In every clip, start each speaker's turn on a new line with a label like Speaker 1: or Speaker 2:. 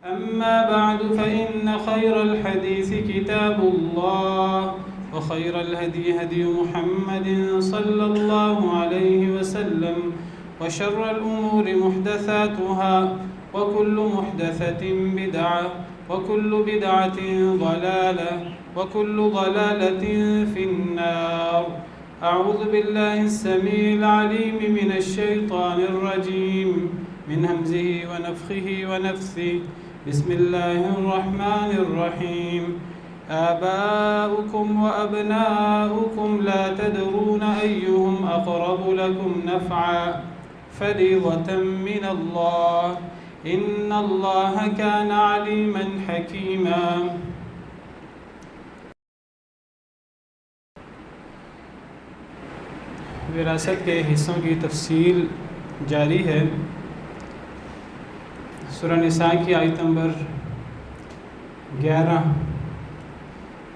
Speaker 1: أما بعد فإن خير الحديث كتاب الله وخير الهدي هدي محمد صلى الله عليه وسلم وشر الأمور محدثاتها وكل محدثة بدعة وكل بدعة ضلالة وكل ضلالة في النار. أعوذ بالله السميع العليم من الشيطان الرجيم من همزه ونفخه ونفثه. بسم الله الرحمن الرحيم. آباؤكم وأبناؤكم لا تدرون أيهم أقرب لكم نفعا فريضة من الله إن الله كان عليما حكيما. وراثت کے حصوں کی تفصیل جاری ہے. سورہ نساء کی آیت نمبر 11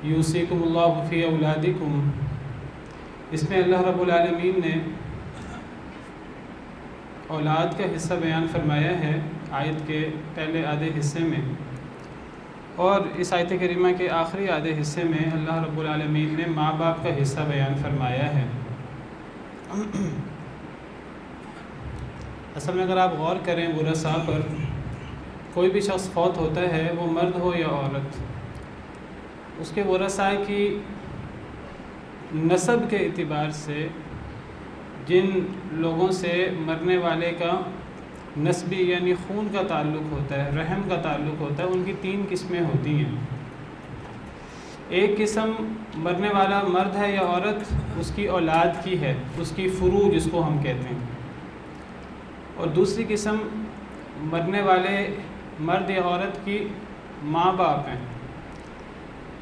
Speaker 1: یوصیکم اللہ فی اولادکم. اس میں اللہ رب العالمین نے اولاد کا حصہ بیان فرمایا ہے آیت کے پہلے آدھے حصے میں، اور اس آیت کریمہ کے آخری آدھے حصے میں اللہ رب العالمین نے ماں باپ کا حصہ بیان فرمایا ہے. اصل میں اگر آپ غور کریں ورثاء پر، کوئی بھی شخص فوت ہوتا ہے، وہ مرد ہو یا عورت، اس کے ورثاء کی نسب کے اعتبار سے جن لوگوں سے مرنے والے کا نسبی یعنی خون کا تعلق ہوتا ہے، رحم کا تعلق ہوتا ہے، ان کی 3 قسمیں ہوتی ہیں. ایک قسم مرنے والا مرد ہے یا عورت، اس کی اولاد کی ہے، اس کی فروع جس کو ہم کہتے ہیں. اور دوسری قسم مرنے والے مرد یا عورت کی ماں باپ ہیں،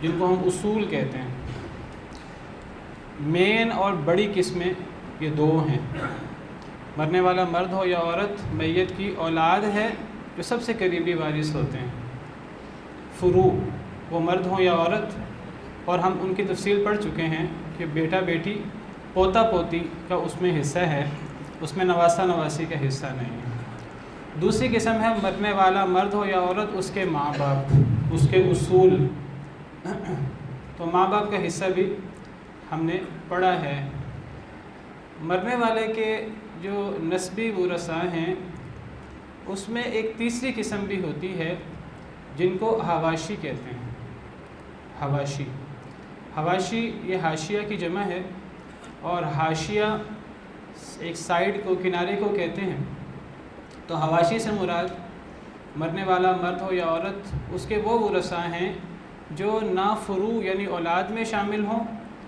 Speaker 1: جن کو ہم اصول کہتے ہیں. مین اور بڑی قسمیں یہ 2 ہیں. مرنے والا مرد ہو یا عورت، میت کی اولاد ہے جو سب سے قریبی وارث ہوتے ہیں. فروع وہ مرد ہوں یا عورت، اور ہم ان کی تفصیل پڑھ چکے ہیں کہ بیٹا بیٹی پوتا پوتی کا اس میں حصہ ہے، اس میں نواسا نواسی کا حصہ نہیں ہے. دوسری قسم ہے مرنے والا مرد ہو یا عورت، اس کے ماں باپ، اس کے اصول. تو ماں باپ کا حصہ بھی ہم نے پڑھا ہے. مرنے والے کے جو نسبی ورثاء ہیں، اس میں ایک تیسری قسم بھی ہوتی ہے جن کو حواشی کہتے ہیں. حواشی حواشی یہ حاشیہ کی جمع ہے، اور حاشیہ ایک سائیڈ کو، کنارے کو کہتے ہیں. تو حواشی سے مراد مرنے والا مرد ہو یا عورت، اس کے وہ ورثاء ہیں جو نہ فروع یعنی اولاد میں شامل ہوں،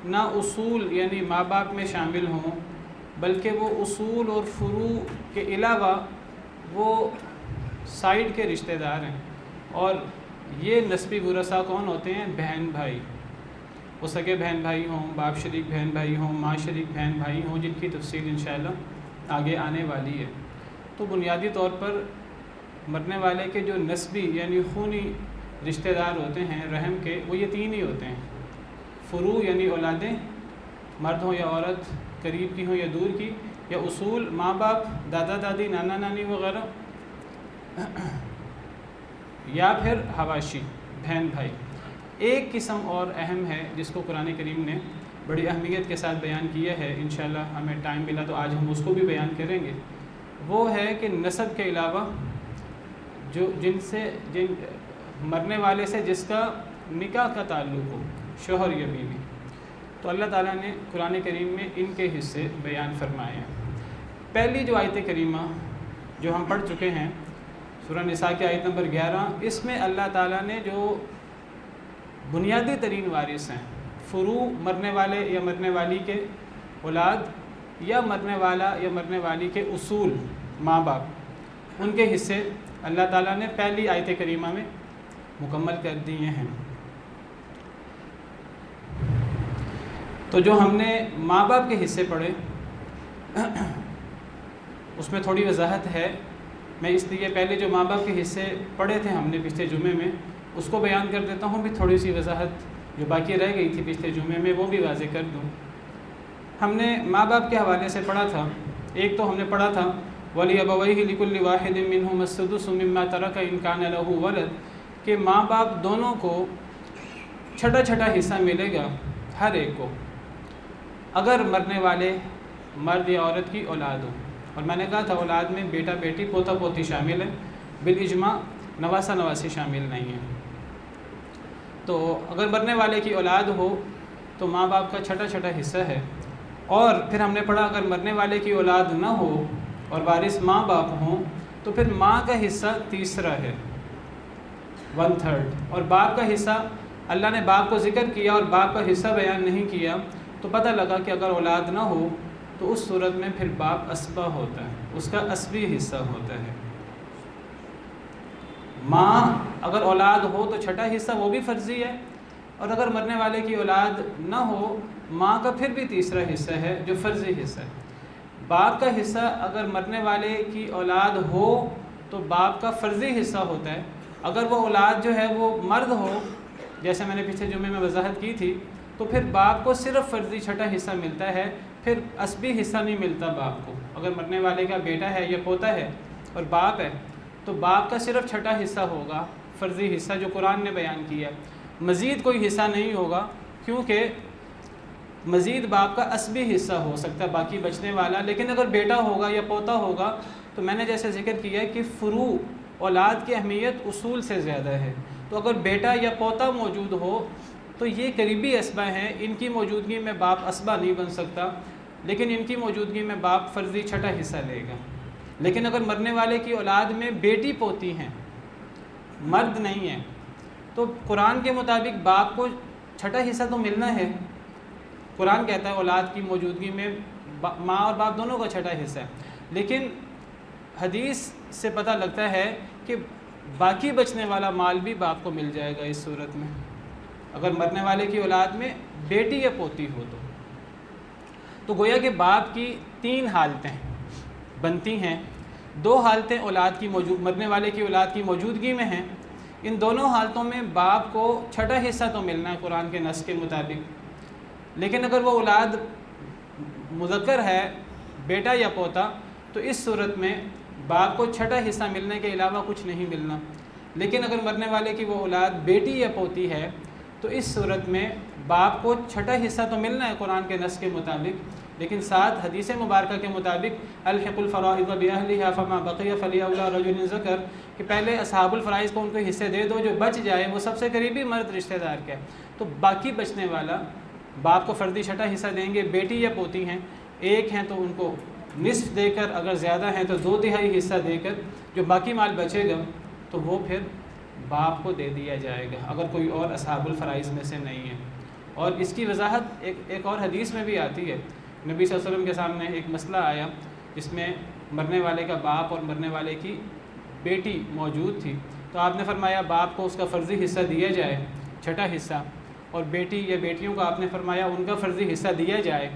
Speaker 1: نہ اصول یعنی ماں باپ میں شامل ہوں، بلکہ وہ اصول اور فروع کے علاوہ وہ سائیڈ کے رشتہ دار ہیں. اور یہ نسبی ورثاء کون ہوتے ہیں؟ بہن بھائی. وہ سگے بہن بھائی ہوں، باپ شریک بہن بھائی ہوں، ماں شریک بہن بھائی ہوں، جن کی تفصیل انشاءاللہ آگے آنے والی ہے. تو بنیادی طور پر مرنے والے کے جو نسبی یعنی خونی رشتہ دار ہوتے ہیں رحم کے، وہ یہ 3 ہی ہوتے ہیں. فروع یعنی اولادیں، مرد ہوں یا عورت، قریب کی ہوں یا دور کی، یا اصول ماں باپ، دادا دادی، نانا نانی وغیرہ، یا پھر حواشی بہن بھائی. ایک قسم اور اہم ہے جس کو قرآن کریم نے بڑی اہمیت کے ساتھ بیان کیا ہے، انشاءاللہ ہمیں ٹائم ملا تو آج ہم اس کو بھی بیان کریں گے. وہ ہے کہ نسب کے علاوہ جن مرنے والے سے جس کا نکاح کا تعلق ہو، شوہر یا بیوی، تو اللہ تعالیٰ نے قرآن کریم میں ان کے حصے بیان فرمائے ہیں. پہلی جو آیت کریمہ جو ہم پڑھ چکے ہیں، سورہ نساء کی آیت نمبر 11، اس میں اللہ تعالیٰ نے جو بنیادی ترین وارث ہیں، فروع مرنے والے یا مرنے والی کے اولاد، یا مرنے والا یا مرنے والی کے اصول ماں باپ، ان کے حصے اللہ تعالیٰ نے پہلی آیت کریمہ میں مکمل کر دیے ہیں. تو جو ہم نے ماں باپ کے حصے پڑھے، اس میں تھوڑی وضاحت ہے. میں اس لیے پہلے جو ماں باپ کے حصے پڑھے تھے ہم نے پچھلے جمعے میں، اس کو بیان کر دیتا ہوں، بھی تھوڑی سی وضاحت جو باقی رہ گئی تھی پچھلے جمعے میں وہ بھی واضح کر دوں. ہم نے ماں باپ کے حوالے سے پڑھا تھا. ایک تو ہم نے پڑھا تھا وَلِأَبَوَيْهِ لِكُلِّ وَاحِدٍ مِّنْهُمَا السُّدُسُ مِمَّا تَرَكَ إِن كَانَ لَهُ وَلَدٌ کہ ماں باپ دونوں کو چھٹا چھٹا حصہ ملے گا ہر ایک کو اگر مرنے والے مرد یا عورت کی اولاد ہو. اور میں نے کہا تھا اولاد میں بیٹا بیٹی پوتا پوتی شامل ہے، بالاجماع نواسا نواسی شامل نہیں ہے. تو اگر مرنے والے کی اولاد ہو تو ماں باپ کا چھٹا چھٹا حصہ ہے. اور پھر ہم نے پڑھا اگر مرنے والے کی اولاد نہ ہو اور وارث ماں باپ ہوں تو پھر ماں کا حصہ تیسرا ہے 1/3. اور باپ کا حصہ اللہ نے باپ کو ذکر کیا اور باپ کا حصہ بیان نہیں کیا تو پتہ لگا کہ اگر اولاد نہ ہو تو اس صورت میں پھر باپ اسبہ ہوتا ہے، اس کا اسبی حصہ ہوتا ہے. ماں اگر اولاد ہو تو چھٹا حصہ وہ بھی فرضی ہے، اور اگر مرنے والے کی اولاد نہ ہو ماں کا پھر بھی تیسرا حصہ ہے جو فرضی حصہ ہے. باپ کا حصہ اگر مرنے والے کی اولاد ہو تو باپ کا فرضی حصہ ہوتا ہے. اگر وہ اولاد جو ہے وہ مرد ہو جیسے میں نے پچھلے جمعے میں وضاحت کی تھی تو پھر باپ کو صرف فرضی چھٹا حصہ ملتا ہے، پھر اسبی حصہ نہیں ملتا باپ کو. اگر مرنے والے کا بیٹا ہے یا پوتا ہے اور باپ ہے تو باپ کا صرف چھٹا حصہ ہوگا، فرضی حصہ جو قرآن نے بیان کیا. مزید کوئی حصہ نہیں ہوگا کیونکہ مزید باپ کا اسبی حصہ ہو سکتا ہے باقی بچنے والا. لیکن اگر بیٹا ہوگا یا پوتا ہوگا تو میں نے جیسے ذکر کیا ہے کہ فروع اولاد کی اہمیت اصول سے زیادہ ہے. تو اگر بیٹا یا پوتا موجود ہو تو یہ قریبی اسبہ ہیں، ان کی موجودگی میں باپ اسبہ نہیں بن سکتا، لیکن ان کی موجودگی میں باپ فرضی چھٹا حصہ لے گا. لیکن اگر مرنے والے کی اولاد میں بیٹی پوتی ہیں، مرد نہیں ہیں، تو قرآن کے مطابق باپ کو چھٹا حصہ تو ملنا ہے. قرآن کہتا ہے اولاد کی موجودگی میں ماں اور باپ دونوں کا چھٹا حصہ ہے. لیکن حدیث سے پتہ لگتا ہے کہ باقی بچنے والا مال بھی باپ کو مل جائے گا اس صورت میں اگر مرنے والے کی اولاد میں بیٹی یا پوتی ہو تو گویا کہ باپ کی 3 حالتیں بنتی ہیں. 2 حالتیں اولاد کی مرنے والے کی اولاد کی موجودگی میں ہیں. ان دونوں حالتوں میں باپ کو چھٹا حصہ تو ملنا ہے قرآن کے نص کے مطابق. لیکن اگر وہ اولاد مذکر ہے بیٹا یا پوتا تو اس صورت میں باپ کو چھٹا حصہ ملنے کے علاوہ کچھ نہیں ملنا. لیکن اگر مرنے والے کی وہ اولاد بیٹی یا پوتی ہے تو اس صورت میں باپ کو چھٹا حصہ تو ملنا ہے قرآن کے نص کے مطابق، لیکن ساتھ حدیث مبارکہ کے مطابق الحق الفرائض باہلھا فما بقی فلاولی رجل ذکر کہ پہلے اصحاب الفرائض کو ان کو حصے دے دو، جو بچ جائے وہ سب سے قریبی مرد رشتہ دار کا ہے. تو باقی بچنے والا باپ کو فردی چھٹا حصہ دیں گے. بیٹی یا پوتی ہیں، ایک ہیں تو ان کو نصف دے کر، اگر زیادہ ہیں تو 2/3 حصہ دے کر جو باقی مال بچے گا تو وہ پھر باپ کو دے دیا جائے گا اگر کوئی اور اصحاب الفرائض میں سے نہیں ہے. اور اس کی وضاحت ایک اور حدیث میں بھی آتی ہے. نبی صلی اللہ علیہ وسلم کے سامنے ایک مسئلہ آیا جس میں مرنے والے کا باپ اور مرنے والے کی بیٹی موجود تھی. تو آپ نے فرمایا باپ کو اس کا فرضی حصہ دیا جائے چھٹا حصہ، اور بیٹی یا بیٹیوں کو آپ نے فرمایا ان کا فرضی حصہ دیا جائے.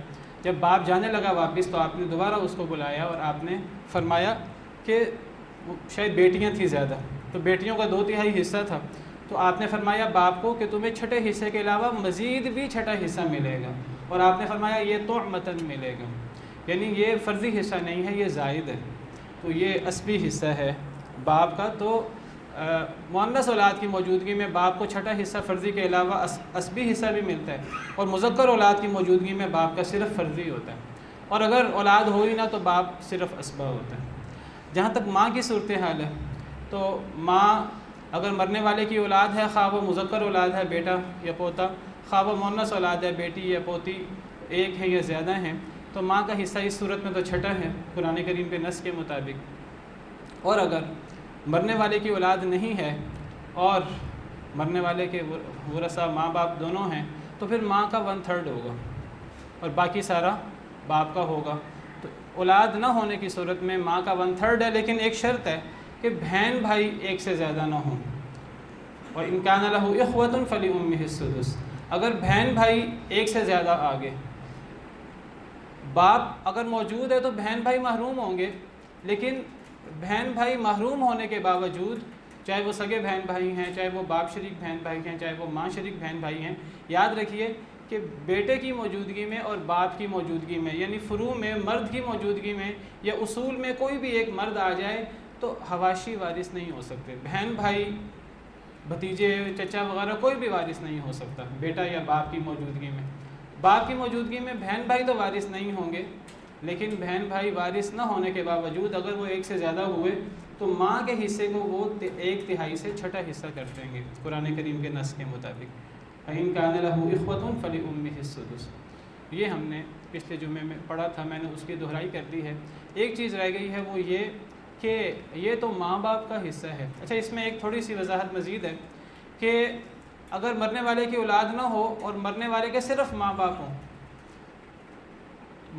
Speaker 1: جب باپ جانے لگا واپس تو آپ نے دوبارہ اس کو بلایا اور آپ نے فرمایا کہ شاید بیٹیاں تھیں زیادہ تو بیٹیوں کا 2/3 حصہ تھا. تو آپ نے فرمایا باپ کو کہ تمہیں چھٹے حصے کے علاوہ مزید بھی چھٹا حصہ ملے گا، اور آپ نے فرمایا یہ طعمتاً ملے گا، یعنی یہ فرضی حصہ نہیں ہے، یہ زائد ہے. تو یہ اسبی حصہ ہے باپ کا. تو مؤنث اولاد کی موجودگی میں باپ کو چھٹا حصہ فرضی کے علاوہ اسبی حصہ بھی ملتا ہے، اور مذکر اولاد کی موجودگی میں باپ کا صرف فرضی ہوتا ہے. اور اگر اولاد ہو ہی نہ تو باپ صرف اسبہ ہوتا ہے. جہاں تک ماں کی صورتحال ہے تو ماں اگر مرنے والے کی اولاد ہے، خواہ وہ مذکر اولاد ہے بیٹا یا پوتا، خواہ وہ مؤنث اولاد ہے بیٹی یا پوتی، ایک ہے یا زیادہ ہیں، تو ماں کا حصہ اس صورت میں تو چھٹا ہے قرآن کریم کے نص کے مطابق. اور اگر مرنے والے کی اولاد نہیں ہے اور مرنے والے کے ورثہ ماں باپ دونوں ہیں تو پھر ماں کا 1/3 ہوگا اور باقی سارا باپ کا ہوگا. تو اولاد نہ ہونے کی صورت میں ماں کا 1/3 ہے، لیکن ایک شرط ہے کہ بہن بھائی ایک سے زیادہ نہ ہوں. اور ان کان لہ اخوۃ فلأمہ السدس، اگر بہن بھائی ایک سے زیادہ آگے، باپ اگر موجود ہے تو بہن بھائی محروم ہوں گے، لیکن بہن بھائی محروم ہونے کے باوجود چاہے وہ سگے بہن بھائی ہیں، چاہے وہ باپ شریک بہن بھائی ہیں، چاہے وہ ماں شریک بہن بھائی ہیں، یاد رکھیے کہ بیٹے کی موجودگی میں اور باپ کی موجودگی میں، یعنی فروع میں مرد کی موجودگی میں یا اصول میں کوئی بھی ایک مرد آ جائے تو حواشی وارث نہیں ہو سکتے، بہن بھائی بھتیجے چچا وغیرہ کوئی بھی وارث نہیں ہو سکتا بیٹا یا باپ کی موجودگی میں۔ باپ کی موجودگی میں بہن بھائی تو وارث نہیں ہوں گے، لیکن بہن بھائی وارث نہ ہونے کے باوجود اگر وہ ایک سے زیادہ ہوئے تو ماں کے حصے کو وہ 1/3 سے چھٹا حصہ کر دیں گے قرآن کریم کے نص کے مطابق۔ فَإِن كَانَ لَهُ إِخْوَةٌ فَلِأُمِّهِ السُّدُسُ، یہ ہم نے پچھلے جمعے میں پڑھا تھا، میں نے اس کی دہرائی کر دی ہے۔ ایک چیز رہ گئی ہے وہ یہ کہ یہ تو ماں باپ کا حصہ ہے۔ اچھا، اس میں ایک تھوڑی سی وضاحت مزید ہے کہ اگر مرنے والے کی اولاد نہ ہو اور مرنے والے کے صرف ماں باپ ہوں،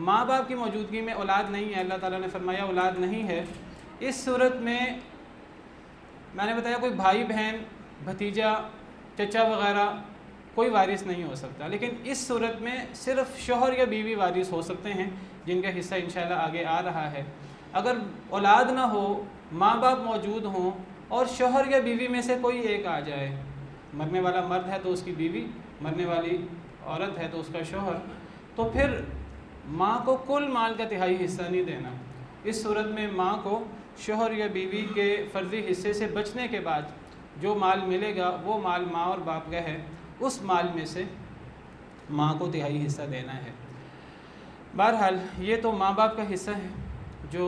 Speaker 1: ماں باپ کی موجودگی میں اولاد نہیں ہے، اللہ تعالیٰ نے فرمایا اولاد نہیں ہے، اس صورت میں نے بتایا کوئی بھائی بہن بھتیجا چچا وغیرہ کوئی وارث نہیں ہو سکتا، لیکن اس صورت میں صرف شوہر یا بیوی وارث ہو سکتے ہیں جن کا حصہ انشاءاللہ آگے آ رہا ہے۔ اگر اولاد نہ ہو، ماں باپ موجود ہوں اور شوہر یا بیوی میں سے کوئی ایک آ جائے، مرنے والا مرد ہے تو اس کی بیوی، مرنے والی عورت ہے تو اس کا شوہر، تو پھر ماں کو کل مال کا 1/3 حصہ نہیں دینا۔ اس صورت میں ماں کو شوہر یا بیوی کے فرضی حصے سے بچنے کے بعد جو مال ملے گا وہ مال ماں اور باپ کا ہے، اس مال میں سے ماں کو 1/3 حصہ دینا ہے۔ بہرحال یہ تو ماں باپ کا حصہ ہے جو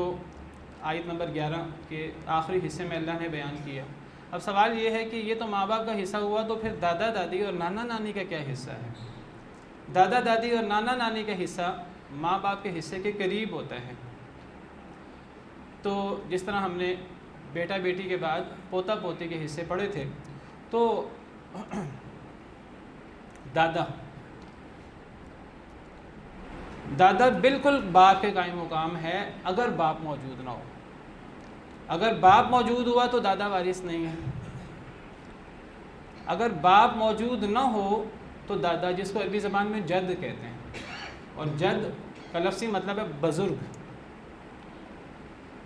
Speaker 1: آیت نمبر 11 کے آخری حصے میں اللہ نے بیان کیا۔ اب سوال یہ ہے کہ یہ تو ماں باپ کا حصہ ہوا، تو پھر دادا دادی اور نانا نانی کا کیا حصہ ہے؟ دادا دادی اور نانا نانی کا حصہ ماں باپ کے حصے کے قریب ہوتا ہے۔ تو جس طرح ہم نے بیٹا بیٹی کے بعد پوتا پوتی کے حصے پڑھے تھے، تو دادا بالکل باپ کے قائم مقام ہے اگر باپ موجود نہ ہو۔ اگر باپ موجود ہوا تو دادا وارث نہیں ہے، اگر باپ موجود نہ ہو تو دادا، جس کو عربی زبان میں جد کہتے ہیں، اور جد کا لفظی مطلب ہے بزرگ،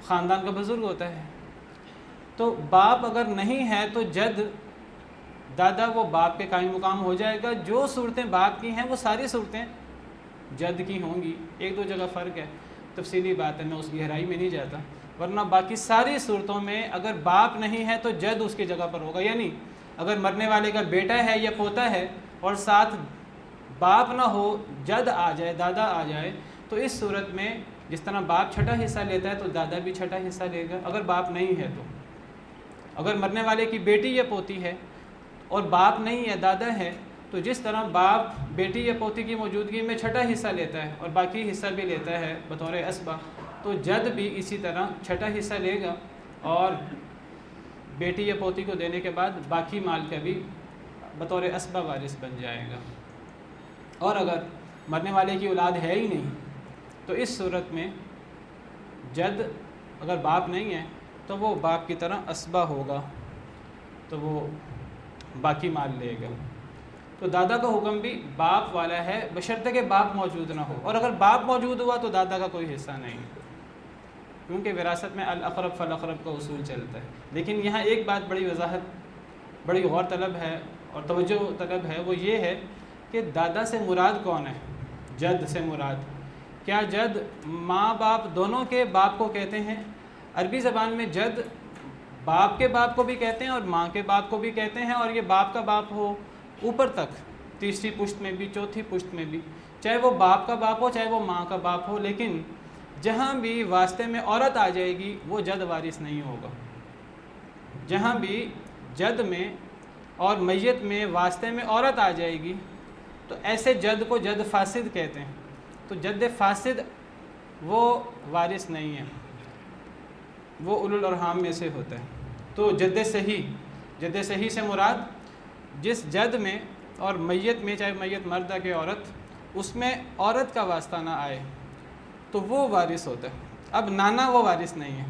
Speaker 1: خاندان کا بزرگ ہوتا ہے، تو باپ اگر نہیں ہے تو جد دادا وہ باپ کے قائم مقام ہو جائے گا۔ جو صورتیں باپ کی ہیں وہ ساری صورتیں جد کی ہوں گی، 1-2 جگہ فرق ہے، تفصیلی بات ہے، میں اس گہرائی میں نہیں جاتا، ورنہ باقی ساری صورتوں میں اگر باپ نہیں ہے تو جد اس کی جگہ پر ہوگا۔ یعنی اگر مرنے والے کا بیٹا ہے یا پوتا ہے اور ساتھ باپ نہ ہو، جد آ جائے، دادا آ جائے، تو اس صورت میں جس طرح باپ چھٹا حصہ لیتا ہے تو دادا بھی چھٹا حصہ لے گا اگر باپ نہیں ہے تو۔ اگر مرنے والے کی بیٹی یا پوتی ہے اور باپ نہیں ہے، دادا ہے، تو جس طرح باپ بیٹی یا پوتی کی موجودگی میں چھٹا حصہ لیتا ہے اور باقی حصہ بھی لیتا ہے بطور اسبہ، تو جد بھی اسی طرح چھٹا حصہ لے گا اور بیٹی یا پوتی کو دینے کے بعد باقی مال کا بھی بطور اسبہ وارث بن جائے گا۔ اور اگر مرنے والے کی اولاد ہے ہی نہیں تو اس صورت میں جد اگر باپ نہیں ہے تو وہ باپ کی طرح اسبہ ہوگا، تو وہ باقی مال لے گا۔ تو دادا کا حکم بھی باپ والا ہے بشرطے کہ باپ موجود نہ ہو، اور اگر باپ موجود ہوا تو دادا کا کوئی حصہ نہیں، کیونکہ وراثت میں الاقرب فالاقرب کا اصول چلتا ہے۔ لیکن یہاں ایک بات بڑی وضاحت، بڑی غور طلب ہے اور توجہ طلب ہے، وہ یہ ہے کہ دادا سے مراد کون ہے؟ جد سے مراد کیا جد ماں باپ دونوں کے باپ کو کہتے ہیں؟ عربی زبان میں جد باپ کے باپ کو بھی کہتے ہیں اور ماں کے باپ کو بھی کہتے ہیں، اور یہ باپ کا باپ ہو اوپر تک، 3ری پشت میں بھی 4تھی پشت میں بھی، چاہے وہ باپ کا باپ ہو چاہے وہ ماں کا باپ ہو، لیکن جہاں بھی واسطے میں عورت آ جائے گی وہ جد وارث نہیں ہوگا۔ جہاں بھی جد میں اور میت میں واسطے میں عورت آ جائے گی تو ایسے جد کو جد فاسد کہتے ہیں، تو جد فاسد وہ وارث نہیں ہے، وہ اولو الارحام میں سے ہوتا ہے۔ تو جد صحیح سے مراد جس جد میں اور میت میں، چاہے میت مرد ہے کہ عورت، اس میں عورت کا واسطہ نہ آئے تو وہ وارث ہوتا ہے۔ اب نانا وہ وارث نہیں ہے،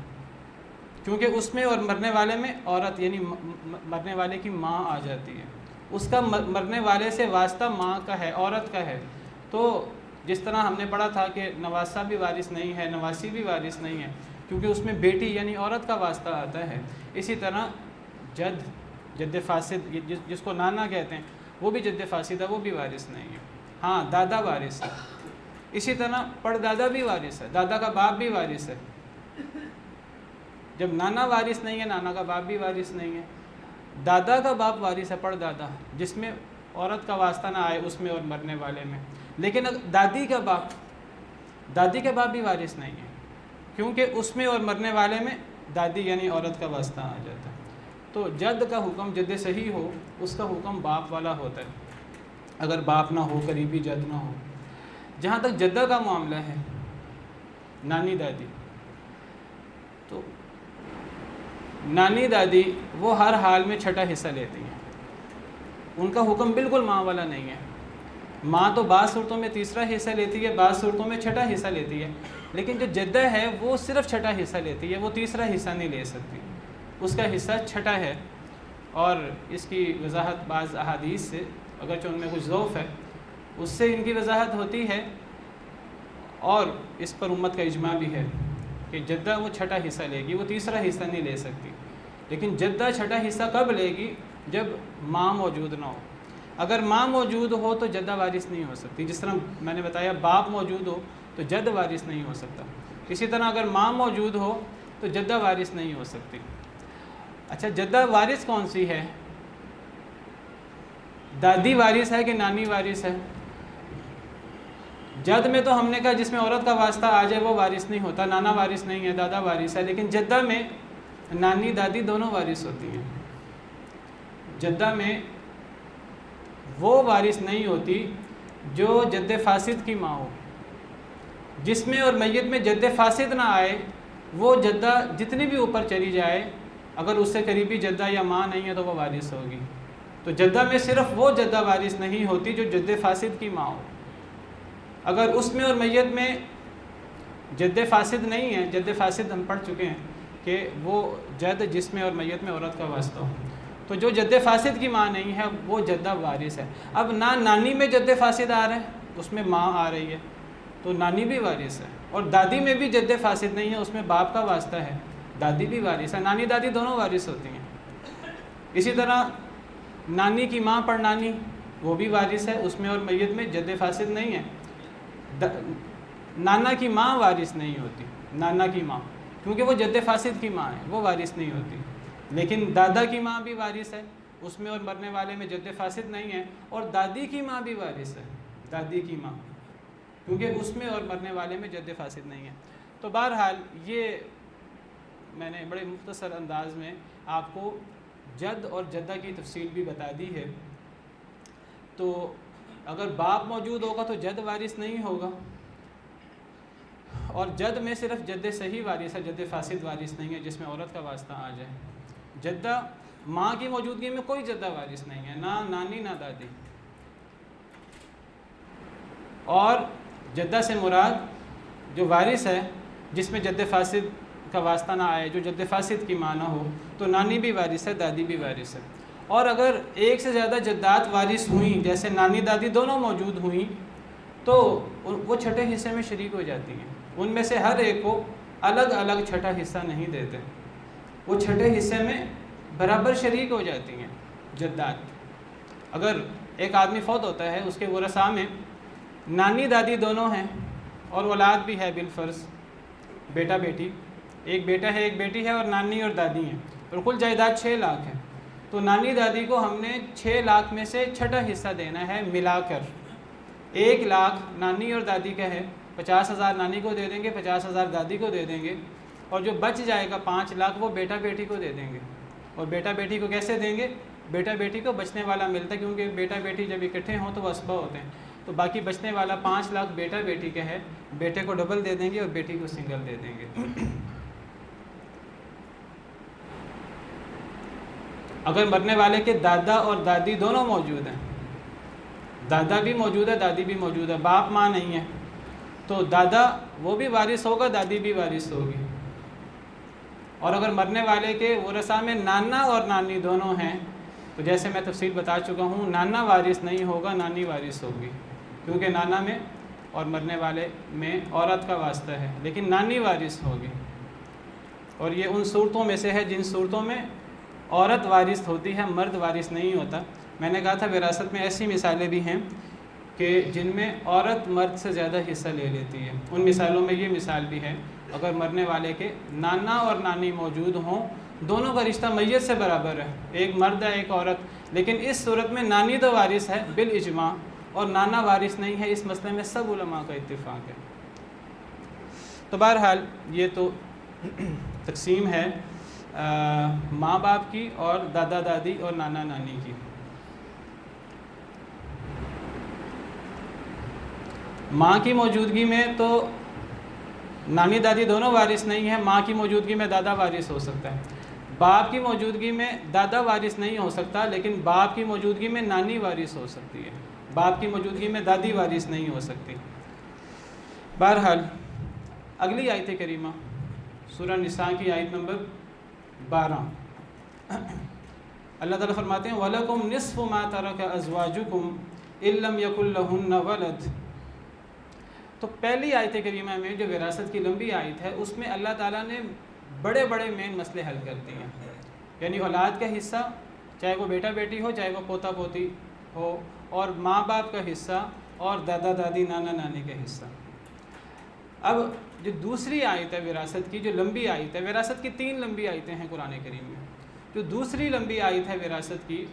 Speaker 1: کیونکہ اس میں اور مرنے والے میں عورت یعنی مرنے والے کی ماں آ جاتی ہے، اس کا مرنے والے سے واسطہ ماں کا ہے، عورت کا ہے۔ تو جس طرح ہم نے پڑھا تھا کہ نواسہ بھی وارث نہیں ہے، نواسی بھی وارث نہیں ہے، کیونکہ اس میں بیٹی یعنی عورت کا واسطہ آتا ہے، اسی طرح جد فاسد جس کو نانا کہتے ہیں وہ بھی جد فاسد ہے، وہ بھی وارث نہیں ہے۔ ہاں دادا وارث ہے. اسی طرح پردادا بھی وارث ہے, دادا کا باپ بھی وارث ہے. جب نانا وارث نہیں ہے, نانا کا باپ بھی وارث نہیں ہے. دادا کا باپ وارث ہے, پردادا, جس میں عورت کا واسطہ نہ آئے اس میں اور مرنے والے میں. لیکن دادی کا باپ بھی وارث نہیں ہے, کیونکہ اس میں اور مرنے والے میں دادی یعنی عورت کا واسطہ آ جاتا ہے. تو جد کا حکم جد صحیح ہو اس کا حکم باپ والا ہوتا ہے, اگر باپ نہ ہو, قریبی جد نہ ہو. جہاں تک جدہ کا معاملہ ہے, نانی دادی, تو نانی دادی وہ ہر حال میں چھٹا حصہ لیتی ہیں. ان کا حکم بالکل ماں والا نہیں ہے. ماں تو بعض صورتوں میں تیسرا حصہ لیتی ہے, بعض صورتوں میں چھٹا حصہ لیتی ہے, لیکن جو جدہ ہے وہ صرف چھٹا حصہ لیتی ہے, وہ تیسرا حصہ نہیں لے سکتی, اس کا حصہ چھٹا ہے. اور اس کی وضاحت بعض احادیث سے, اگرچہ ان میں کچھ ضعف ہے, اس سے ان کی وضاحت ہوتی ہے. اور اس پر امت کا اجماع بھی ہے کہ جدہ وہ چھٹا حصہ لے گی, وہ تیسرا حصہ نہیں لے سکتی. لیکن جدہ چھٹا حصہ کب لے گی؟ جب ماں موجود نہ ہو. اگر ماں موجود ہو تو جدہ وارث نہیں ہو سکتی. جس طرح میں نے بتایا باپ موجود ہو تو جد وارث نہیں ہو سکتا, اسی طرح اگر ماں موجود ہو تو جدہ وارث نہیں ہو سکتی. اچھا, جدہ وارث کون سی ہے؟ دادی وارث ہے کہ نانی وارث ہے؟ جد میں تو ہم نے کہا جس میں عورت کا واسطہ آ جائے وہ وارث نہیں ہوتا, نانا وارث نہیں ہے, دادا وارث ہے. لیکن جدہ میں نانی دادی دونوں وارث ہوتی ہیں. جدہ میں وہ وارث نہیں ہوتی جو جد فاسد کی ماں ہو. جس میں اور میت میں جد فاسد نہ آئے وہ جدہ جتنی بھی اوپر چلی جائے, اگر اس سے قریبی جدہ یا ماں نہیں ہے تو وہ وارث ہوگی. تو جدہ میں صرف وہ جدہ وارث نہیں ہوتی جو جد فاسد کی ماں ہو. اگر اس میں اور میت میں جد فاسد نہیں ہے, جد فاسد ہم پڑھ چکے ہیں کہ وہ جد جس میں اور میت میں عورت کا واسطہ ہو, تو جو جد فاسد کی ماں نہیں ہے وہ جدہ وارث ہے. اب نہ نانی میں جد فاسد آ رہا ہے, اس میں ماں آ رہی ہے, تو نانی بھی وارث ہے. اور دادی میں بھی جد فاسد نہیں ہے, اس میں باپ کا واسطہ ہے, دادی بھی وارث ہے. نانی دادی دونوں وارث ہوتی ہیں. اسی طرح نانی کی ماں پڑنانی وہ بھی وارث ہے, اس میں اور میت میں جد فاسد نہیں ہے. نانا کی ماں وارث نہیں ہوتی, نانا کی ماں, کیونکہ وہ جد فاسد کی ماں ہے, وہ وارث نہیں ہوتی. لیکن دادا کی ماں بھی وارث ہے, اس میں اور مرنے والے میں جد فاسد نہیں ہے. اور دادی کی ماں بھی وارث ہے, دادی کی ماں, کیونکہ اس میں اور مرنے والے میں جد فاسد نہیں ہے. تو بہرحال یہ میں نے بڑے مختصر انداز میں آپ کو جد اور جدہ کی تفصیل بھی بتا دی ہے. تو اگر باپ موجود ہوگا تو جد وارث نہیں ہوگا, اور جد میں صرف جد صحیح وارث ہے, جد فاسد وارث نہیں ہے جس میں عورت کا واسطہ آ جائے. جدہ ماں کی موجودگی میں کوئی جدہ وارث نہیں ہے, نہ نانی نہ دادی. اور جدہ سے مراد جو وارث ہے جس میں جد فاسد کا واسطہ نہ آئے, جو جد فاسد کی ماں نہ ہو, تو نانی بھی وارث ہے, دادی بھی وارث ہے. اور اگر ایک سے زیادہ جدات وارث ہوئیں, جیسے نانی دادی دونوں موجود ہوئیں, تو وہ چھٹے حصے میں شریک ہو جاتی ہیں. ان میں سے ہر ایک کو الگ الگ چھٹا حصہ نہیں دیتے, وہ چھٹے حصے میں برابر شریک ہو جاتی ہیں جدات. اگر ایک آدمی فوت ہوتا ہے, اس کے ورثاء میں نانی دادی دونوں ہیں اور اولاد بھی ہے بالفرض, بیٹا بیٹی, ایک بیٹا ہے ایک بیٹی ہے, اور نانی اور دادی ہیں, اور کل جائیداد 6 لاکھ ہے. تو نانی دادی کو ہم نے 6 لاکھ میں سے چھٹا حصہ دینا ہے ملا کر. 1 لاکھ نانی اور دادی کا ہے, 50,000 نانی کو دے دیں گے, 50,000 دادی کو دے دیں گے, اور جو بچ جائے گا 5 لاکھ وہ بیٹا بیٹی کو دے دیں گے. اور بیٹا بیٹی کو کیسے دیں گے؟ بیٹا بیٹی کو بچنے والا ملتا ہے, کیونکہ بیٹا بیٹی جب اکٹھے ہوں تو وہ اسبہ ہوتے ہیں. تو باقی بچنے والا 5 لاکھ بیٹا بیٹی کا ہے, بیٹے کو ڈبل دے دیں گے اور بیٹی کو سنگل دے دیں گے. اگر مرنے والے کے دادا اور دادی دونوں موجود ہیں, دادا بھی موجود ہے دادی بھی موجود ہے, باپ ماں نہیں ہے, تو دادا وہ بھی وارث ہوگا, دادی بھی وارث ہوگی. اور اگر مرنے والے کے ورثاء میں نانا اور نانی دونوں ہیں, تو جیسے میں تفصیل بتا چکا ہوں, نانا وارث نہیں ہوگا, نانی وارث ہوگی, کیونکہ نانا میں اور مرنے والے میں عورت کا واسطہ ہے, لیکن نانی وارث ہوگی. اور یہ ان صورتوں میں سے ہے جن صورتوں میں عورت وارث ہوتی ہے, مرد وارث نہیں ہوتا. میں نے کہا تھا وراثت میں ایسی مثالیں بھی ہیں کہ جن میں عورت مرد سے زیادہ حصہ لے لیتی ہے۔ ان مثالوں میں یہ مثال بھی ہے، اگر مرنے والے کے نانا اور نانی موجود ہوں، دونوں کا رشتہ میت سے برابر ہے، ایک مرد ہے ایک عورت، لیکن اس صورت میں نانی تو وارث ہے بالاجماع اور نانا وارث نہیں ہے، اس مسئلے میں سب علماء کا اتفاق ہے۔ تو بہرحال یہ تو تقسیم ہے ماں باپ کی اور دادا دادی اور نانا نانی کی۔ ماں کی موجودگی میں تو نانی دادی دونوں وارث نہیں ہیں، ماں کی موجودگی میں دادا وارث ہو سکتا ہے۔ باپ کی موجودگی میں دادا وارث نہیں ہو سکتا، لیکن باپ کی موجودگی میں نانی وارث ہو سکتی ہے، باپ کی موجودگی میں دادی وارث نہیں ہو سکتی۔ بہرحال اگلی آیت کریمہ سورہ نساء کی آیت نمبر 12، اللہ تعالیٰ فرماتے ہیں وَلَكُمْ نِصْفُ مَا تَرَكَ أَزْوَاجُكُمْ إِن لَّمْ يَكُن لَّهُنَّ وَلَدٌ۔ تو پہلی آیت کریمہ میں جو وراثت کی لمبی آیت ہے، اس میں اللہ تعالیٰ نے بڑے بڑے مین مسئلے حل کر دیے ہیں، یعنی اولاد کا حصہ، چاہے وہ بیٹا بیٹی ہو چاہے وہ پوتا پوتی ہو، اور ماں باپ کا حصہ اور دادا دادی نانا نانی کا حصہ۔ اب جو دوسری آیت ہے وراثت کی، جو لمبی آیت ہے، وراثت کی 3 لمبی آیتیں ہیں قرآن کریم میں، جو دوسری لمبی آیت ہے وراثت کی،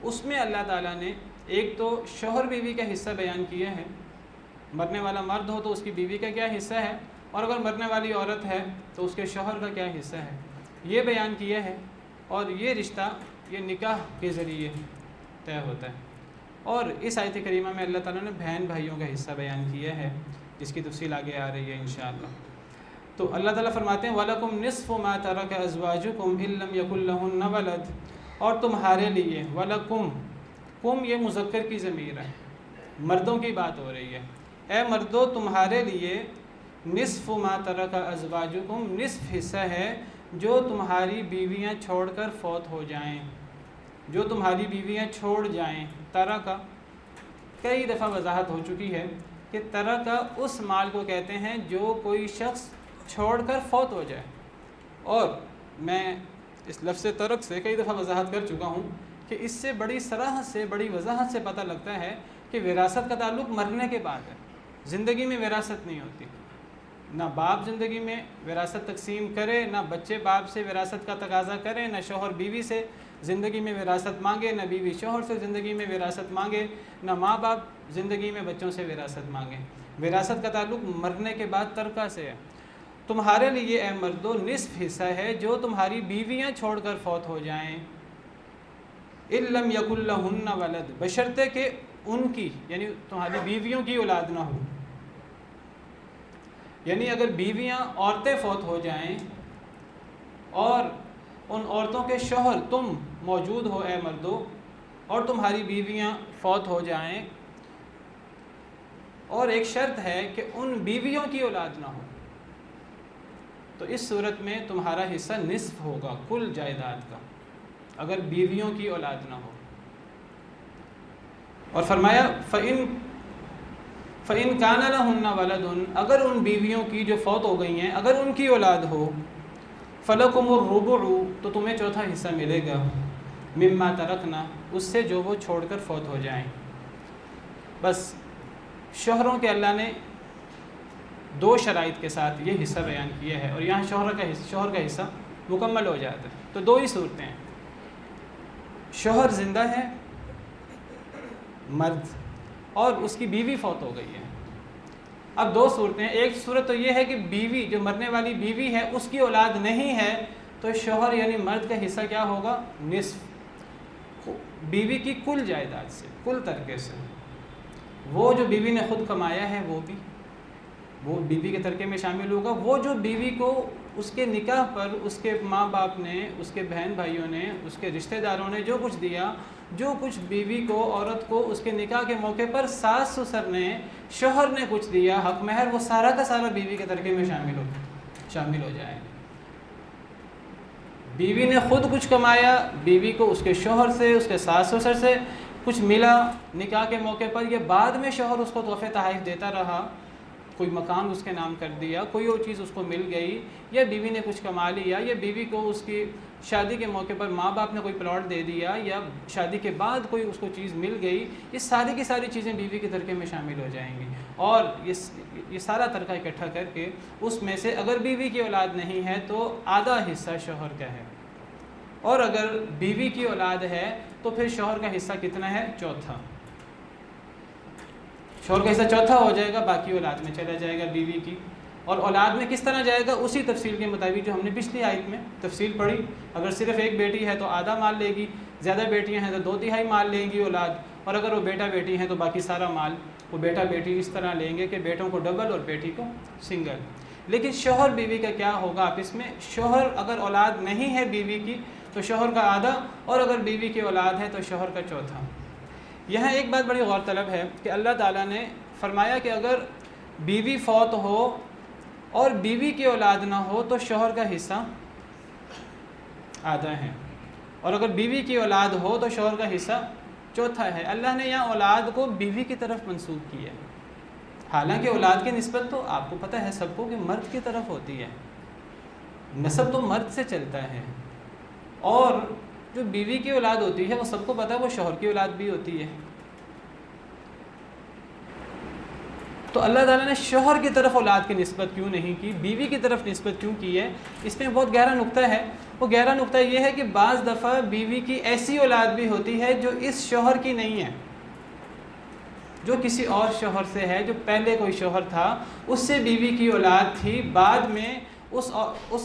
Speaker 1: اس میں اللہ تعالیٰ نے ایک تو شوہر بیوی کا حصہ بیان کیا ہے، مرنے والا مرد ہو تو اس کی بیوی کا کیا حصہ ہے، اور اگر مرنے والی عورت ہے تو اس کے شوہر کا کیا حصہ ہے، یہ بیان کیا ہے، اور یہ رشتہ یہ نکاح کے ذریعے طے ہوتا ہے۔ اور اس آیت کریمہ میں اللہ تعالیٰ نے بہن بھائیوں کا حصہ بیان کیا ہے، جس کی تفصیل آگے آ رہی ہے انشاءاللہ۔ تو اللہ تعالیٰ فرماتے ہیں وَلَكُمْ نِصْفُ مَا تَرَكَ أَزْوَاجُكُمْ إِن لَّمْ يَكُن لَّهُنَّ وَلَدٌ، اور تمہارے لیے، وَلَكُمْ، کم یہ مذکر کی ضمیر ہے، مردوں کی بات ہو رہی ہے، اے مردو تمہارے لیے نصف ما ترک ازواجکم، نصف حصہ ہے جو تمہاری بیویاں چھوڑ کر فوت ہو جائیں، جو تمہاری بیویاں چھوڑ جائیں۔ ترک کئی دفعہ وضاحت ہو چکی ہے کہ ترک اس مال کو کہتے ہیں جو کوئی شخص چھوڑ کر فوت ہو جائے، اور میں اس لفظ ترک سے کئی دفعہ وضاحت کر چکا ہوں کہ اس سے بڑی صراحت سے، بڑی وضاحت سے پتہ لگتا ہے کہ وراثت کا تعلق مرنے کے بعد ہے، زندگی میں وراثت نہیں ہوتی، نہ باپ زندگی میں وراثت تقسیم کرے، نہ بچے باپ سے وراثت کا تقاضا کریں، نہ شوہر بیوی سے زندگی میں وراثت مانگے، نہ بیوی شوہر سے زندگی میں وراثت مانگے، نہ ماں باپ زندگی میں بچوں سے وراثت مانگیں۔ وراثت کا تعلق مرنے کے بعد ترکہ سے ہے۔ تمہارے لیے اے مردو نصف حصہ ہے جو تمہاری بیویاں چھوڑ کر فوت ہو جائیں، إِن لَّمْ يَكُن لَّهُنَّ وَلَدٌ، بشرطے کہ ان کی، یعنی تمہاری بیویوں کی اولاد نہ ہو، یعنی اگر بیویاں عورتیں فوت ہو جائیں اور ان عورتوں کے شوہر تم موجود ہو اے مردو، اور تمہاری بیویاں فوت ہو جائیں، اور ایک شرط ہے کہ ان بیویوں کی اولاد نہ ہو، تو اس صورت میں تمہارا حصہ نصف ہوگا کل جائیداد کا، اگر بیویوں کی اولاد نہ ہو۔ اور فرمایا فَإِن كَانَ لَهُنَّ وَلَدٌ، اگر ان بیویوں کی جو فوت ہو گئی ہیں اگر ان کی اولاد ہو، فَلَكُمُ الرُّبُعُ، تو تمہیں چوتھا حصہ ملے گا، مِمَّا تَرَكْنَا، اس سے جو وہ چھوڑ کر فوت ہو جائیں۔ بس شوہروں کے اللہ نے 2 شرائط کے ساتھ یہ حصہ بیان کیا ہے، اور یہاں شوہر کا حصہ مکمل ہو جاتا ہے۔ تو 2 ہی صورتیں ہیں، شوہر زندہ ہے مرد، اور اس کی بیوی فوت ہو گئی ہے۔ اب 2 صورتیں ہیں، ایک صورت تو یہ ہے کہ بیوی، جو مرنے والی بیوی ہے، اس کی اولاد نہیں ہے، تو شوہر یعنی مرد کا حصہ کیا ہوگا؟ نصف، بیوی کی کل جائیداد سے، کل ترکے سے، وہ جو بیوی نے خود کمایا ہے وہ بیوی کے ترکے میں شامل ہوگا، وہ جو بیوی کو اس کے نکاح پر اس کے ماں باپ نے، اس کے بہن بھائیوں نے، اس کے رشتہ داروں نے جو کچھ دیا، جو کچھ بیوی کو، عورت کو اس کے نکاح کے موقع پر ساس سسر نے، شوہر نے کچھ دیا حق مہر، وہ سارا کا سارا بیوی کے ترکے میں شامل ہو جائے۔ بیوی نے خود کچھ کمایا، بیوی کو اس کے شوہر سے، اس کے ساس سسر سے کچھ ملا نکاح کے موقع پر، یہ بعد میں شوہر اس کو تحفے تحائف دیتا رہا، کوئی مکان اس کے نام کر دیا، کوئی اور چیز اس کو مل گئی، یا بیوی نے کچھ کما لیا، یا بیوی کو اس کی شادی کے موقع پر ماں باپ نے کوئی پلاٹ دے دیا یا شادی کے بعد کوئی اس کو چیز مل گئی، یہ ساری کی ساری چیزیں بیوی کے ترکے میں شامل ہو جائیں گی، اور یہ سارا ترکہ اکٹھا کر کے اس میں سے اگر بیوی کی اولاد نہیں ہے تو آدھا حصہ شوہر کا ہے، اور اگر بیوی کی اولاد ہے تو پھر شوہر کا حصہ کتنا ہے؟ چوتھا۔ شوہر کا حصہ چوتھا ہو جائے گا، باقی اولاد میں چلا جائے گا بیوی کی۔ اور اولاد میں کس طرح جائے گا؟ اسی تفصیل کے مطابق جو ہم نے پچھلی آیت میں تفصیل پڑھی۔ اگر صرف ایک بیٹی ہے تو آدھا مال لے گی، زیادہ بیٹیاں ہیں تو 2/3 مال لیں گی اولاد، اور اگر وہ بیٹا بیٹی ہیں تو باقی سارا مال وہ بیٹا بیٹی اس طرح لیں گے کہ بیٹوں کو ڈبل اور بیٹی کو سنگل۔ لیکن شوہر بیوی کا کیا ہوگا آپس میں؟ شوہر اگر اولاد نہیں ہے بیوی کی تو شوہر کا آدھا، اور اگر بیوی کی اولاد ہے تو شوہر کا چوتھا۔ یہاں ایک بات بڑی غور طلب ہے کہ اللہ تعالیٰ نے فرمایا کہ اگر بیوی فوت ہو اور بیوی کی اولاد نہ ہو تو شوہر کا حصہ آدھا ہے، اور اگر بیوی کی اولاد ہو تو شوہر کا حصہ چوتھا ہے۔ اللہ نے یہاں اولاد کو بیوی کی طرف منسوب کیا ہے، حالانکہ اولاد کی نسبت تو آپ کو پتہ ہے سب کو کہ مرد کی طرف ہوتی ہے، نسب تو مرد سے چلتا ہے، اور جو بیوی کی اولاد ہوتی ہے وہ سب کو پتہ ہے وہ شوہر کی اولاد بھی ہوتی ہے۔ تو اللہ تعالیٰ نے شوہر کی طرف اولاد کی نسبت کیوں نہیں کی، بیوی کی طرف نسبت کیوں کی ہے؟ اس میں بہت گہرا نقطہ ہے۔ وہ گہرا نقطہ یہ ہے کہ بعض دفعہ بیوی کی ایسی اولاد بھی ہوتی ہے جو اس شوہر کی نہیں ہے، جو کسی اور شوہر سے ہے، جو پہلے کوئی شوہر تھا اس سے بیوی کی اولاد تھی، بعد میں اس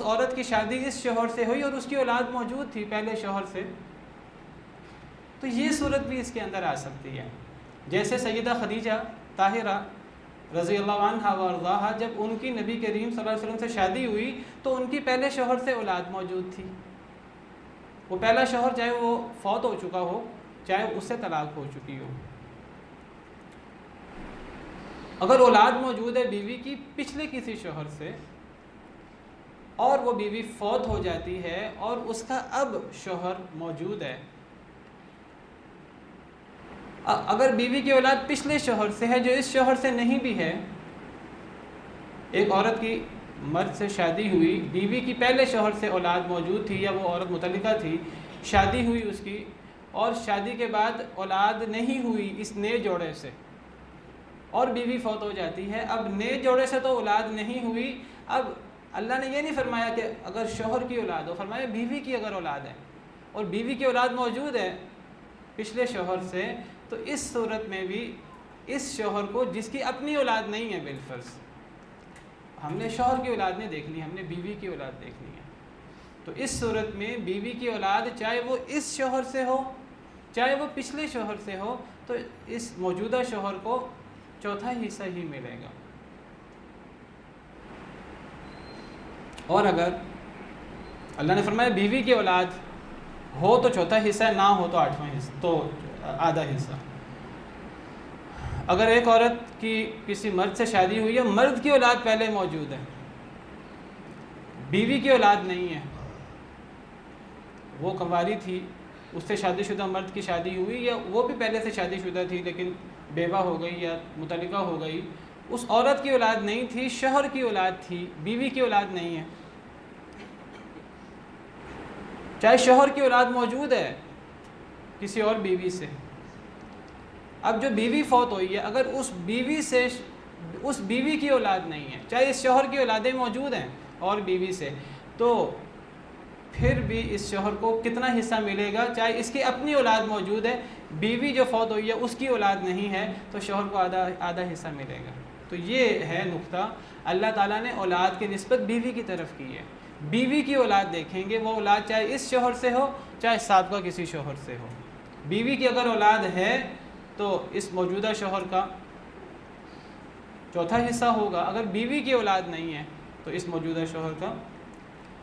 Speaker 1: عورت کی شادی اس شوہر سے ہوئی اور اس کی اولاد موجود تھی پہلے شوہر سے، تو یہ صورت بھی اس کے اندر آ سکتی ہے۔ جیسے سیدہ خدیجہ طاہرہ رضی اللہ عنہا و ارضاہا، جب ان کی نبی کریم صلی اللہ علیہ وسلم سے شادی ہوئی تو ان کی پہلے شوہر سے اولاد موجود تھی۔ وہ پہلا شوہر چاہے وہ فوت ہو چکا ہو، چاہے اس سے طلاق ہو چکی ہو، اگر اولاد موجود ہے بیوی کی پچھلے کسی شوہر سے اور وہ بیوی فوت ہو جاتی ہے اور اس کا اب شوہر موجود ہے، اگر بیوی کی اولاد پچھلے شوہر سے ہے جو اس شوہر سے نہیں بھی ہے، ایک عورت کی مرد سے شادی ہوئی، بیوی کی پہلے شوہر سے اولاد موجود تھی یا وہ عورت مطلقہ تھی، شادی ہوئی اس کی، اور شادی کے بعد اولاد نہیں ہوئی اس نئے جوڑے سے، اور بیوی فوت ہو جاتی ہے، اب نئے جوڑے سے تو اولاد نہیں ہوئی، اب اللہ نے یہ نہیں فرمایا کہ اگر شوہر کی اولاد ہو، فرمایا بیوی کی اگر اولاد ہے اور بیوی کی اولاد موجود ہے پچھلے شوہر سے، تو اس صورت میں بھی اس شوہر کو جس کی اپنی اولاد نہیں ہے بالفرض، ہم نے شوہر کی اولاد نہیں دیکھنی، ہم نے بیوی کی اولاد دیکھنی ہے، تو اس صورت میں بیوی کی اولاد چاہے وہ اس شوہر سے ہو چاہے وہ پچھلے شوہر سے ہو تو اس موجودہ شوہر کو چوتھا حصہ ہی ملے گا، اور اگر اللہ نے فرمایا بیوی کی اولاد ہو تو چوتھا حصہ، نہ ہو تو آٹھواں حصہ، تو آدھا حصہ۔ اگر ایک عورت کی کسی مرد سے شادی ہوئی ہے، مرد کی اولاد پہلے موجود ہے، بیوی کی اولاد نہیں ہے، وہ کنواری تھی، اس سے شادی شدہ مرد کی شادی ہوئی، یا وہ بھی پہلے سے شادی شدہ تھی لیکن بیوہ ہو گئی یا مطلقہ ہو گئی، اس عورت کی اولاد نہیں تھی، شوہر کی اولاد تھی، بیوی کی اولاد نہیں ہے، چاہے شوہر کی اولاد موجود ہے کسی اور بیوی سے، اب جو بیوی فوت ہوئی ہے اگر اس بیوی سے اس بیوی کی اولاد نہیں ہے، چاہے اس شوہر کی اولادیں موجود ہیں اور بیوی سے، تو پھر بھی اس شوہر کو کتنا حصہ ملے گا؟ چاہے اس کی اپنی اولاد موجود ہے، بیوی جو فوت ہوئی ہے اس کی اولاد نہیں ہے، تو شوہر کو آدھا حصہ ملے گا۔ تو یہ ہے نقطہ، اللہ تعالیٰ نے اولاد کی نسبت بیوی کی طرف کی ہے، بیوی کی اولاد دیکھیں گے، وہ اولاد چاہے اس شوہر سے ہو چاہے سابقہ کسی شوہر سے ہو، بیوی کی اگر اولاد ہے تو اس موجودہ شوہر کا چوتھا حصہ ہوگا، اگر بیوی کی اولاد نہیں ہے تو اس موجودہ شوہر کا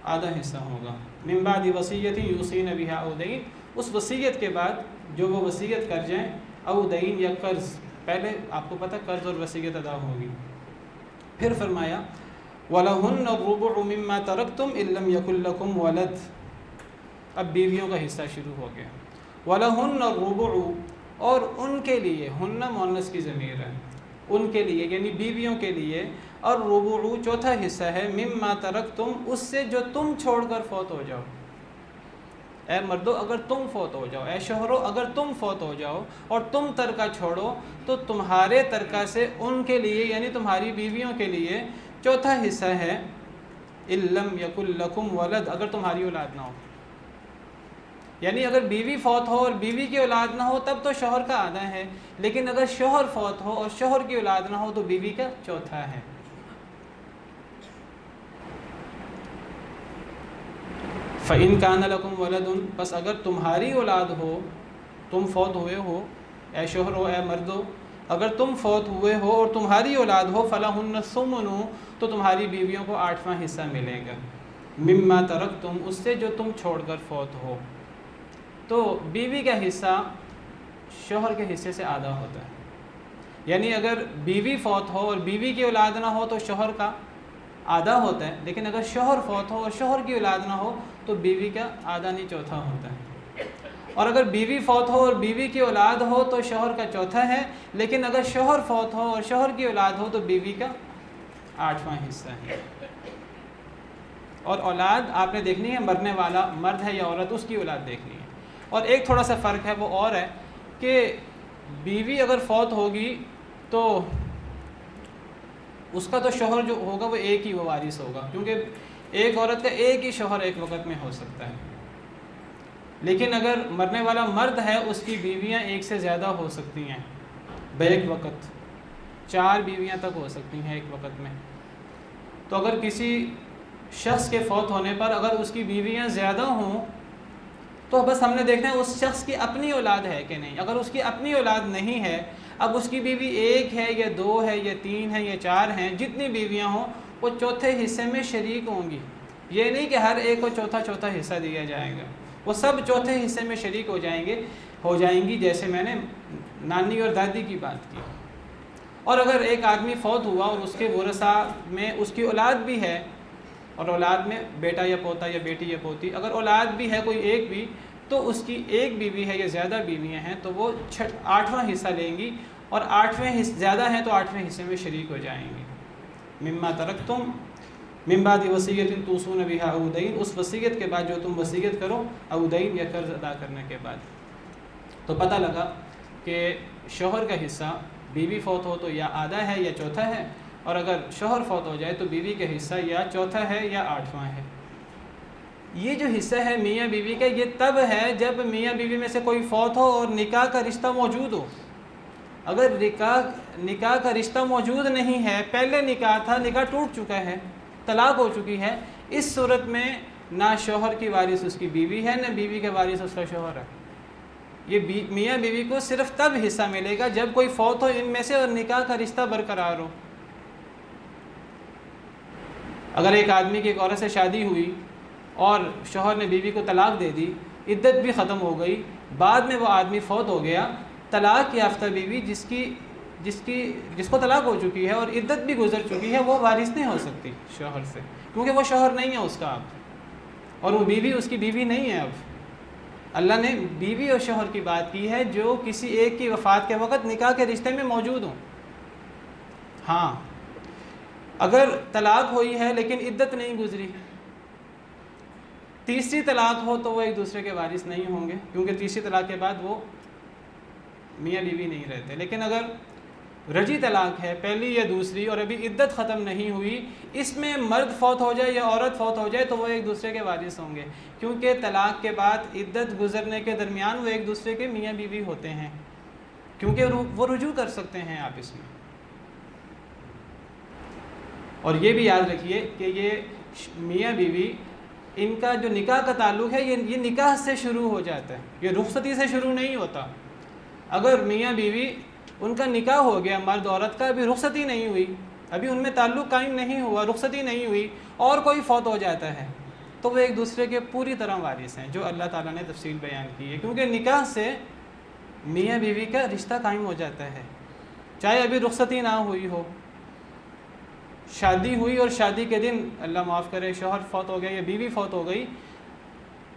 Speaker 1: آدھا حصہ ہوگا۔ من بعد وصیت یوصین بها او دین، اس وصیت کے بعد جو وہ وصیت کر جائیں، او دین یا قرض، پہلے آپ کو پتہ قرض اور وصیت ادا ہوگی، پھر فرمایا وَلَهُنَّ الرُّبُعُ مِمَّا تَرَكْتُمْ إِن لَّمْ يَكُن لَّكُمْ وَلَدٌ، اب بیویوں کا حصہ شروع ہو گیا، وَلَهُنَّ الرُّبُعُ، اور ان کے لیے، ہن مؤنث کی ضمیر ہے، ان کے لیے یعنی بیویوں کے لیے، اور ربع چوتھا حصہ ہے، مما ترکتم، اس سے جو تم چھوڑ کر فوت ہو جاؤ، اے مردو اگر تم فوت ہو جاؤ، اے شوہرو اگر تم فوت ہو جاؤ اور تم ترکہ چھوڑو تو تمہارے ترکہ سے ان کے لیے یعنی تمہاری بیویوں کے لیے چوتھا حصہ ہے، ان لم یکن لکم ولد، اگر تمہاری اولاد نہ ہو. یعنی اگر بیوی فوت ہو اور بیوی کی اولاد نہ ہو تب تو شوہر کا آدھا ہے، لیکن اگر شوہر فوت ہو اور شوہر کی اولاد نہ ہو تو بیوی کا چوتھا ہے. فَإِن كَانَ لَكُمْ وَلَدٌ، بس اگر تمہاری اولاد ہو، تم فوت ہوئے ہو، اے شوہر ہو اے مردو اگر تم فوت ہوئے ہو اور تمہاری اولاد ہو، فَلَهُنَّ الثُّمُنُ، تو تمہاری بیویوں کو 8واں حصہ ملے گا، مما ترکتم، اس سے جو تم چھوڑ کر فوت ہو. تو بیوی کا حصہ شوہر کے حصے سے آدھا ہوتا ہے. یعنی اگر بیوی فوت ہو اور بیوی کی اولاد نہ ہو تو شوہر کا آدھا ہوتا ہے، لیکن اگر شوہر فوت ہو اور شوہر کی اولاد نہ ہو تو بیوی کا آدھا نہیں چوتھا ہوتا ہے. اور اگر بیوی فوت ہو اور بیوی کی اولاد ہو تو شوہر کا چوتھا ہے، لیکن اگر شوہر فوت ہو اور شوہر کی اولاد ہو تو بیوی کا 8واں حصہ ہے. اور اولاد آپ نے دیکھنی ہے، مرنے والا مرد ہے یا عورت، اس کی اولاد دیکھنی ہے. اور ایک تھوڑا سا فرق ہے، وہ اور ہے کہ بیوی اگر فوت ہوگی تو اس کا تو شوہر جو ہوگا وہ ایک ہی وہ وارث ہوگا، کیونکہ ایک عورت کا ایک ہی شوہر ایک وقت میں ہو سکتا ہے. لیکن اگر مرنے والا مرد ہے اس کی بیویاں ایک سے زیادہ ہو سکتی ہیں بیک وقت، 4 بیویاں تک ہو سکتی ہیں ایک وقت میں. تو اگر کسی شخص کے فوت ہونے پر اگر اس کی بیویاں زیادہ ہوں تو بس ہم نے دیکھنا ہے اس شخص کی اپنی اولاد ہے کہ نہیں. اگر اس کی اپنی اولاد نہیں ہے، اب اس کی بیوی 1 ہے یا 2 ہے یا 3 ہے یا 4 ہیں، جتنی بیویاں ہوں وہ چوتھے حصے میں شریک ہوں گی. یہ نہیں کہ ہر ایک کو چوتھا حصہ دیا جائے گا، وہ سب چوتھے حصے میں شریک ہو جائیں گی جیسے میں نے نانی اور دادی کی بات کی. اور اگر ایک آدمی فوت ہوا اور اس کے ورثاء میں اس کی اولاد بھی ہے، اور اولاد میں بیٹا یا پوتا یا بیٹی یا پوتی، اگر اولاد بھی ہے کوئی ایک بھی، تو اس کی ایک بیوی ہے یا زیادہ بیویاں ہیں تو وہ 8واں حصہ لیں گی، اور 8ویں حصہ زیادہ ہیں تو 8ویں حصے میں شریک ہو جائیں گی. مما ترکتم من بعد وصیت توصون بها او دین، اس وصیت کے بعد جو تم وصیت کرو، او دین یا قرض ادا کرنے کے بعد. تو پتہ لگا کہ شوہر کا حصہ بیوی فوت ہو تو یا آدھا ہے یا چوتھا ہے، اور اگر شوہر فوت ہو جائے تو بیوی کا حصہ یا چوتھا ہے یا 8واں ہے. یہ جو حصہ ہے میاں بیوی کا، یہ تب ہے جب میاں بیوی میں سے کوئی فوت ہو اور نکاح کا رشتہ موجود ہو. اگر نکاح کا رشتہ موجود نہیں ہے، پہلے نکاح تھا، نکاح ٹوٹ چکا ہے، طلاق ہو چکی ہے، اس صورت میں نہ شوہر کی وارث اس کی بیوی ہے نہ بیوی کے وارث اس کا شوہر ہے. یہ میاں بیوی کو صرف تب حصہ ملے گا جب کوئی فوت ہو ان میں سے اور نکاح کا رشتہ برقرار ہو. اگر ایک آدمی کی ایک عورت سے شادی ہوئی اور شوہر نے بیوی کو طلاق دے دی، عدت بھی ختم ہو گئی، بعد میں وہ آدمی فوت ہو گیا، طلاق یافتہ بیوی جس کو طلاق ہو چکی ہے اور عدت بھی گزر چکی ہے، وہ وارث نہیں ہو سکتی شوہر سے، کیونکہ وہ شوہر نہیں ہے اس کا اب، اور وہ بیوی اس کی بیوی نہیں ہے. اب اللہ نے بیوی اور شوہر کی بات کی ہے جو کسی ایک کی وفات کے وقت نکاح کے رشتے میں موجود ہوں. ہاں اگر طلاق ہوئی ہے لیکن عدت نہیں گزری، تیسری طلاق ہو تو وہ ایک دوسرے کے وارث نہیں ہوں گے، کیونکہ تیسری طلاق کے بعد وہ میاں بیوی نہیں رہتے. لیکن اگر رجی طلاق ہے، پہلی یا دوسری، اور ابھی عدت ختم نہیں ہوئی، اس میں مرد فوت ہو جائے یا عورت فوت ہو جائے تو وہ ایک دوسرے کے وارث ہوں گے، کیونکہ طلاق کے بعد عدت گزرنے کے درمیان وہ ایک دوسرے کے میاں بیوی ہوتے ہیں، کیونکہ وہ رجوع کر سکتے ہیں آپس میں. اور یہ بھی یاد رکھیے کہ یہ میاں بیوی ان کا جو نکاح کا تعلق ہے یہ نکاح سے شروع ہو جاتا ہے، یہ رخصتی سے شروع نہیں ہوتا. اگر میاں بیوی ان کا نکاح ہو گیا، مرد عورت کا، ابھی رخصتی نہیں ہوئی، ابھی ان میں تعلق قائم نہیں ہوا، رخصتی نہیں ہوئی، اور کوئی فوت ہو جاتا ہے تو وہ ایک دوسرے کے پوری طرح وارث ہیں، جو اللہ تعالیٰ نے تفصیل بیان کی ہے. کیونکہ نکاح سے میاں بیوی کا رشتہ قائم ہو جاتا ہے، چاہے ابھی رخصتی نہ ہوئی ہو. شادی ہوئی اور شادی کے دن اللہ معاف کرے شوہر فوت ہو گیا یا بیوی فوت ہو گئی،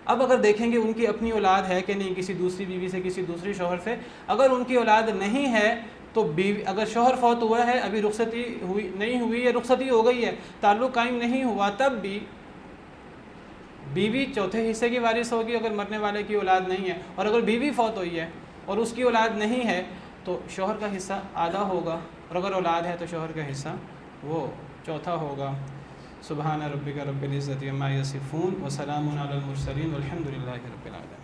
Speaker 1: اب اگر دیکھیں گے ان کی اپنی اولاد ہے کہ نہیں، کسی دوسری بیوی سے، کسی دوسری شوہر سے، اگر ان کی اولاد نہیں ہے تو بیوی، اگر شوہر فوت ہوا ہے، ابھی رخصتی نہیں ہوئی یا رخصتی ہو گئی ہے، تعلق قائم نہیں ہوا، تب بھی بیوی چوتھے حصے کی وارث ہوگی اگر مرنے والے کی اولاد نہیں ہے، اور اگر بیوی فوت ہوئی ہے اور اس کی اولاد نہیں ہے تو شوہر کا حصہ آدھا ہوگا، اور اگر اولاد ہے تو شوہر کا حصہ وہ چوتھا ہوگا۔ سبحان ربک رب العزت عما یصفون وسلام علی المرسلین والحمد للہ رب العالمین۔